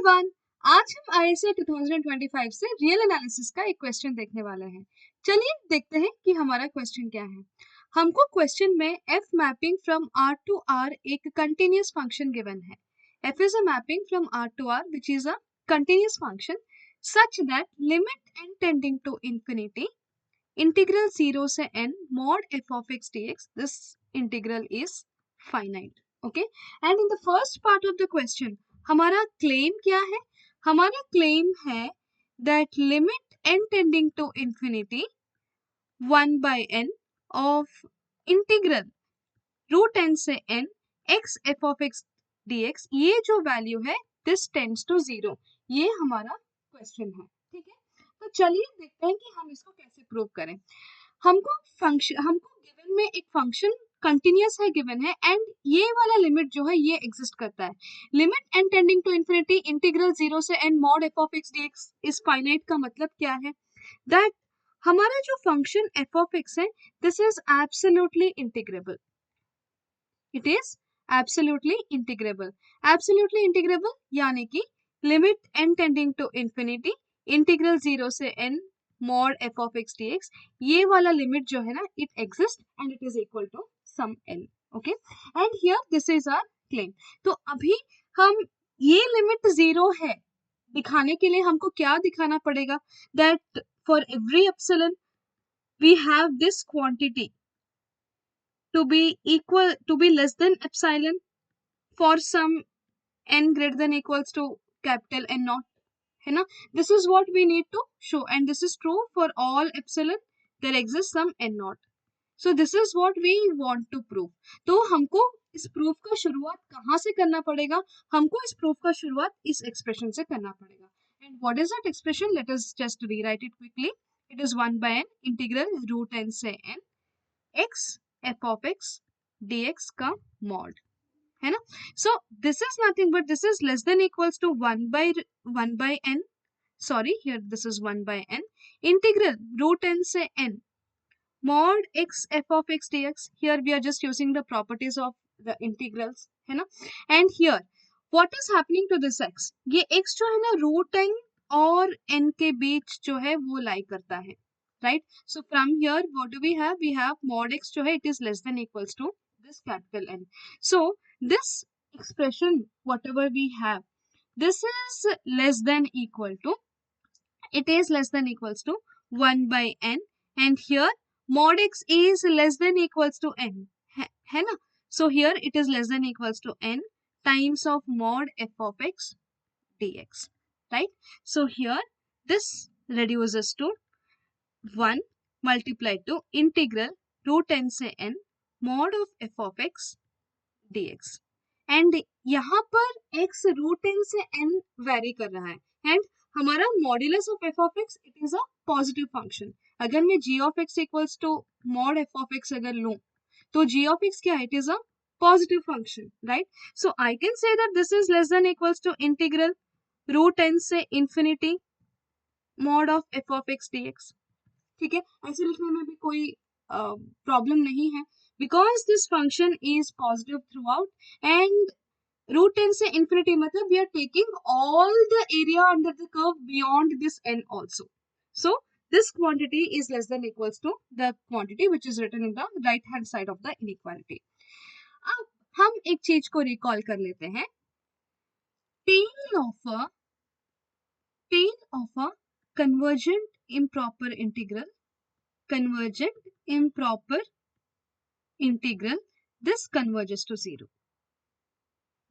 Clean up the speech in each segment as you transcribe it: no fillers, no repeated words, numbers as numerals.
Everyone, आज हम ISA 2025 से रियल एनालिसिस का एक क्वेश्चन देखने वाले हैं। चलिए देखते हैं कि हमारा क्वेश्चन क्या है। हमको क्वेश्चन में F mapping from R to R एक कंटिन्यूअस फंक्शन गिवन है। F is a mapping from R to R which is a continuous function such that limit N tending to infinity integral 0 से n mod f of x dx, this integral is finite. Okay, and in the first part of the question हमारा claim क्या है? हमारा claim है that limit n tending to infinity 1 by n of integral root n से n x f of x dx, ये जो value है this tends to 0, ये हमारा क्वेश्चन है। ठीक है, तो चलिए देखते हैं कि हम इसको कैसे प्रूव करें। हमको गिवन में एक फंक्शन कंटिन्यूअस है गिवन है एंड ये वाला लिमिट जो है ये एग्जिस्ट करता है। Limit n tending to infinity integral 0 से n mod f of x dx is finite का मतलब क्या है? दैट हमारा जो फंक्शन f of x है this is absolutely integrable. It is absolutely integrable. Absolutely integrable यानी कि limit n tending to infinity integral 0 से n mod f of x dx, ये वाला लिमिट जो है ना it exist and it is equal to some n। Okay, and here this is our claim. तो अभी हम ये लिमिट 0 है दिखाने के लिए हमको क्या दिखाना पड़ेगा? That for every epsilon we have this quantity to be less than epsilon for some n greater than equals to capital N naught, है ना? This is what we need to show and this is true for all epsilon there exists some n naught. So this is what we want to prove. तो हमको इस proof का शुरुआत कहाँ से करना पड़ेगा? हमको इस प्रूफ का शुरुआत इस एक्सप्रेशन से करना पड़ेगा। And what is that expression? Let us just rewrite it quickly. It is 1 by n integral root n से n x f of x dx का mod, है ना? So this is nothing but this is less than equals to 1 by n, sorry here this is 1 by n integral root n से n mod x f of x dx, here we are just using the properties of the integrals, है ना? And here what is happening to this x, ये x जो है ना root n और n के बीच जो है वो लाई करता है, right? So from here what do we have mod x जो है it is less than equals to this capital N. So this expression whatever we have, this is less than equal to, it is less than equals to 1 by n and here mod x is less than equals to n, है ना? So here it is less than equals to n times of mod f of x dx, right? So here this reduces to 1 multiplied to integral root n से n mod of f of x dx, and यहाँ पर x root n से n vary कर रहा है and हमारा modulus of f of x it is a positive function. अगर मैं g of x equals to mod f of x अगर लूं तो g of x क्या है? It is a positive function, right? So I can say that this is less than equals to integral root n से infinity mod of f of x dx। ठीक है, ऐसे लिखने में भी कोई प्रॉब्लम नहीं है because this function is positive throughout and root n से इंफिनिटी मतलब we are taking all the area under the curve beyond this n also. So this quantity is less than equals to the quantity which is written in the right hand side of the inequality. अब हम एक चीज को recall कर लेते हैं, tail of a convergent improper integral, this converges to 0.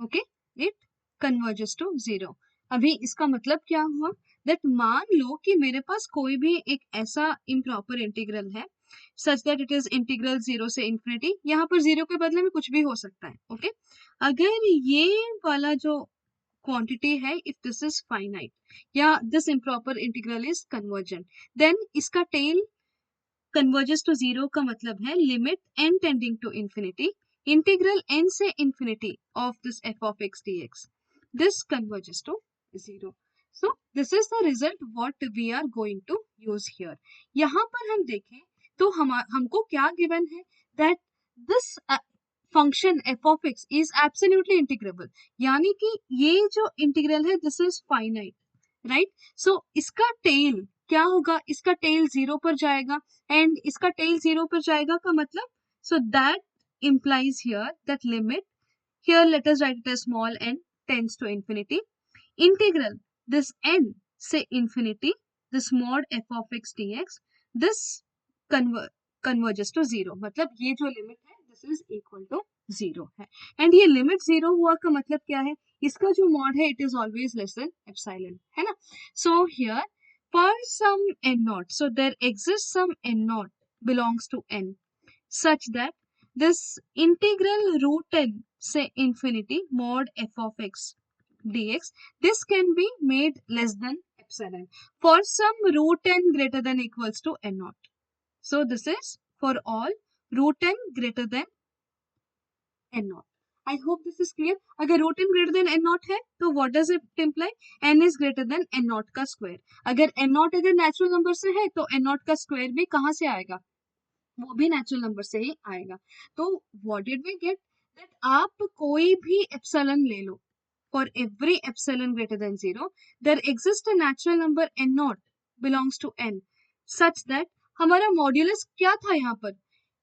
okay, it converges to 0. अभी इसका मतलब क्या हुआ? दैट मान लो कि मेरे पास कोई भी एक ऐसा इम्प्रॉपर इंटीग्रल है such that it is integral 0 से इंफिनिटी, यहाँ पर 0 के बदले में कुछ भी हो सकता है। ओके, अगर ये वाला जो क्वांटिटी है इफ दिस इज फाइनाइट या this improper integral is convergent, then इसका टेल कन्वर्जेस टू 0 का मतलब है limit n tending to infinity integral n से infinity of this f of x dx, this converges to 0. So this is the result what we are going to use here. यहाँ पर हम देखें तो हमको क्या given है that this function F of x is absolutely integrable, यानी कि ये जो इंटीग्रल है दिस इज फाइनाइट, राइट? सो इसका टेल क्या होगा? इसका टेल 0 पर जाएगा, एंड इसका टेल 0 पर जाएगा का मतलब, so that implies here that limit, here let us write it as small n tends to infinity, integral this n say infinity, this mod f of x dx, this converges to 0, मतलब ये जो limit है this is equal to 0 है। And ये limit 0 हुआ का मतलब क्या है? इसका जो मॉड है it is always less than epsilon, है ना? So here for some n naught, so there exists some n naught belongs to n such that this integral root n say infinity mod f of x dx, this can be made less than epsilon for some root n greater than equals to n naught. So this is for all root n greater than n naught. I hope this is clear. अगर root n greater than n naught है तो what does it imply? n is greater than n naught का square. अगर n naught अगर natural number से है तो n naught का square भी कहाँ से आएगा? वो भी नेचुरल नंबर से ही आएगा। तो what did we get? That आप कोई भी एप्सिलॉन ले लो, for every epsilon greater than 0 there exist a natural number n not belongs to n such that हमारा मॉड्यूलस क्या था यहाँ पर?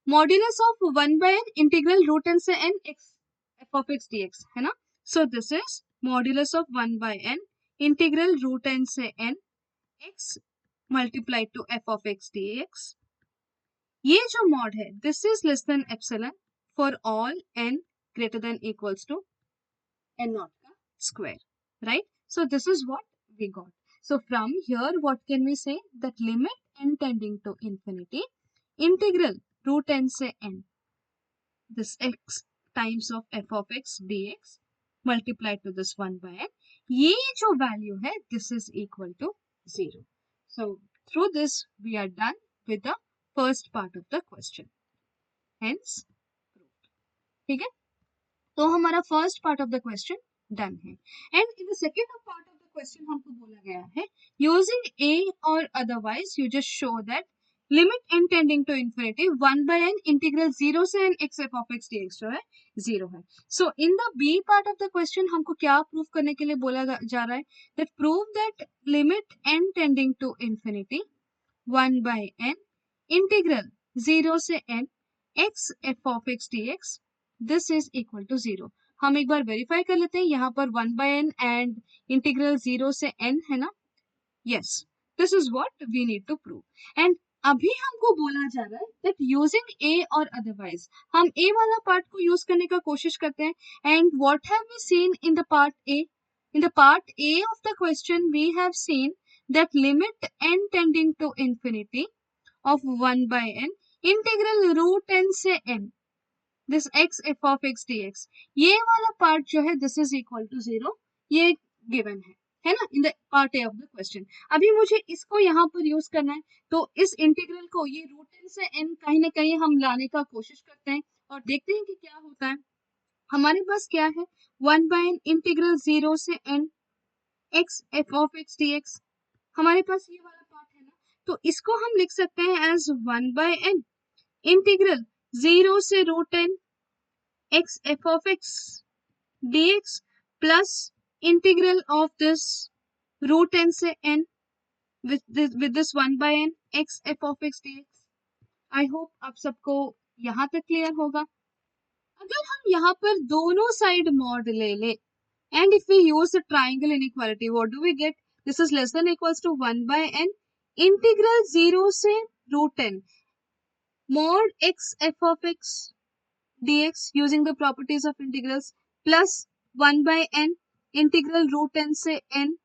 Modulus of 1 by n integral root n से n x f of x dx, है ना? So this is modulus of 1 by n integral root n से n x multiplied to f of x dx। ये जो mod है this is less than epsilon for all n greater than equals to n not का square, right? So this is what we got. So from here what can we say? That limit n tending to infinity integral root n से n this x times of f of x dx multiplied to this 1 by n, ये जो value है this is equal to 0. So through this we are done with the first part of the question, hence proved. ठीक है? तो हमारा first part of the question done है। And in the second part of the question हमको बोला गया है using a और otherwise you just show that limit n tending to infinity 1 by n integral 0 से n x f of x dx जो है 0 है। So in the B part of the question हमको क्या प्रूव करने के लिए बोला जा रहा है? That prove that limit n tending to infinity 1 by n integral 0 से n x f of x dx this is equal to 0। हम एक बार वेरीफाई कर लेते हैं, यहाँ पर 1 by n एंड इंटीग्रल 0 से n है ना? Yes, this is what we need to prove. And अभी हमको बोला जा रहा है दैट यूजिंग ए और अदरवाइज हम ए वाला पार्ट को यूज करने का कोशिश करते हैं। And what have we seen in the part A? In the part A of the question we have seen that limit n tending to infinity of 1 by n integral root n से n this x f of x dx, ये वाला part जो है this is equal to 0, ये given है ना? इन the part A of the question. अभी मुझे इसको यहाँ पर यूज करना है, तो इस इंटीग्रल को ये रूट n से n कहीं ना कहीं हम लाने का कोशिश करते हैं और देखते हैं कि क्या होता है। हमारे पास क्या है? 1 by n इंटीग्रल 0 से n x f of x dx, हमारे पास ये वाला पार्ट है ना? तो इसको हम लिख सकते हैं एज 1 by n इंटीग्रल 0 से root n x f of x dx plus integral of this root n से n with this 1 by n x f of x dx। I hope आप सबको यहाँ तक क्लियर होगा। अगर हम यहाँ पर दोनों साइड मॉड ले ले and if we use the triangle inequality what do we get? This is less than equals to 1 by n integral 0 से root n mod x f of x dx using the properties of integrals plus 1 by n integral root n से n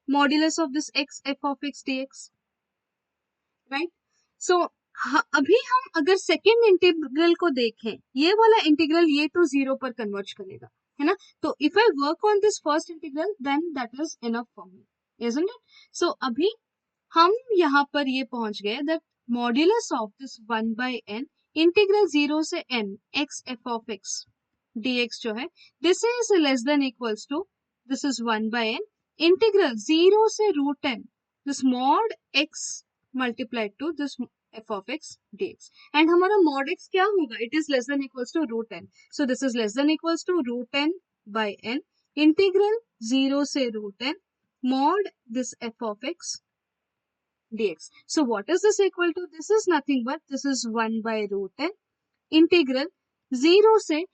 modulus of this x f of x dx, right? So अभी हम अगर second integral को देखें, ये वाला integral ये तो 0 पर कन्वर्ज करेगा, है ना? तो if I work on this first integral then that is enough for me, isn't it? So अभी हम यहाँ पर ये पहुंच गए that modulus of this 1 by n integral 0 से n x f of x dx जो है this is less than equals to this is 1 by n integral 0 से root n this mod x multiplied to this f of x dx. And हमारा mod x क्या होगा? It is less than equals to root n. So this is less than equals to root n by n integral 0 से root n mod this f of x dx. So what is this equal to? This is nothing but this is 1 by root n integral 0 से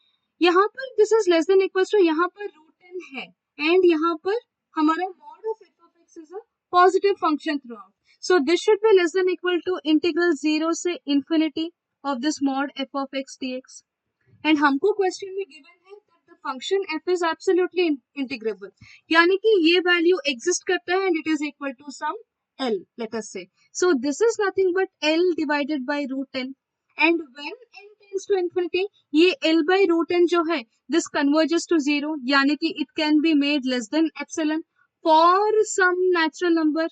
यहाँ पर this is less than equals to यहाँ पर root n है and यहाँ पर हमारा mod of f of x is a positive function through out. So this should be less than equal to integral 0 से infinity of this mod f of x dx. And हमको question में given है that the function f is absolutely integrable. यानी कि ये value exist करता है and it is equal to some L, let us say. So this is nothing but L divided by root n. And when n tends to infinity, ये L by root n जो है, this converges to 0. यानी कि it can be made less than epsilon for some natural number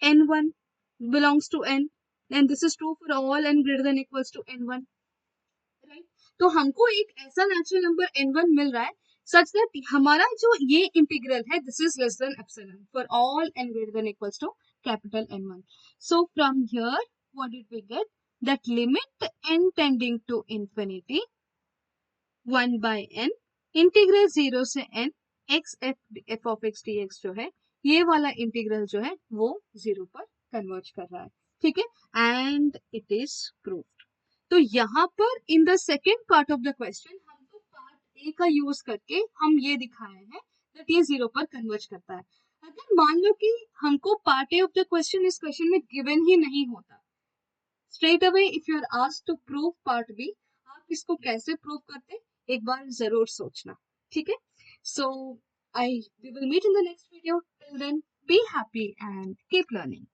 n1 belongs to n, and this is true for all n greater than equals to n1, right? तो हमको एक ऐसा natural number n1 मिल रहा है such that हमारा जो ये integral है this is less than epsilon for all n greater than equals to capital N1. So from here what did we get? That limit n tending to infinity 1 by n integral 0 से n x f of x dx जो है ये वाला integral जो है वो 0 पर converge कर रहा है. ठीक है, एंड इट इज प्रूव्ड. तो यहाँ पर इन the second part of the question हमको पार्ट ए का यूज करके हम ये दिखाए हैं दैट ये 0 पर कन्वर्ज करता है. अगर मान लो कि हमको part A of the question इस क्वेश्चन में गिवन ही नहीं होता, straight away if you are asked to prove part B, आप इसको कैसे प्रूव करते एक बार जरूर सोचना. ठीक है, सो we will meet in the next video. Till then, be happy and keep learning.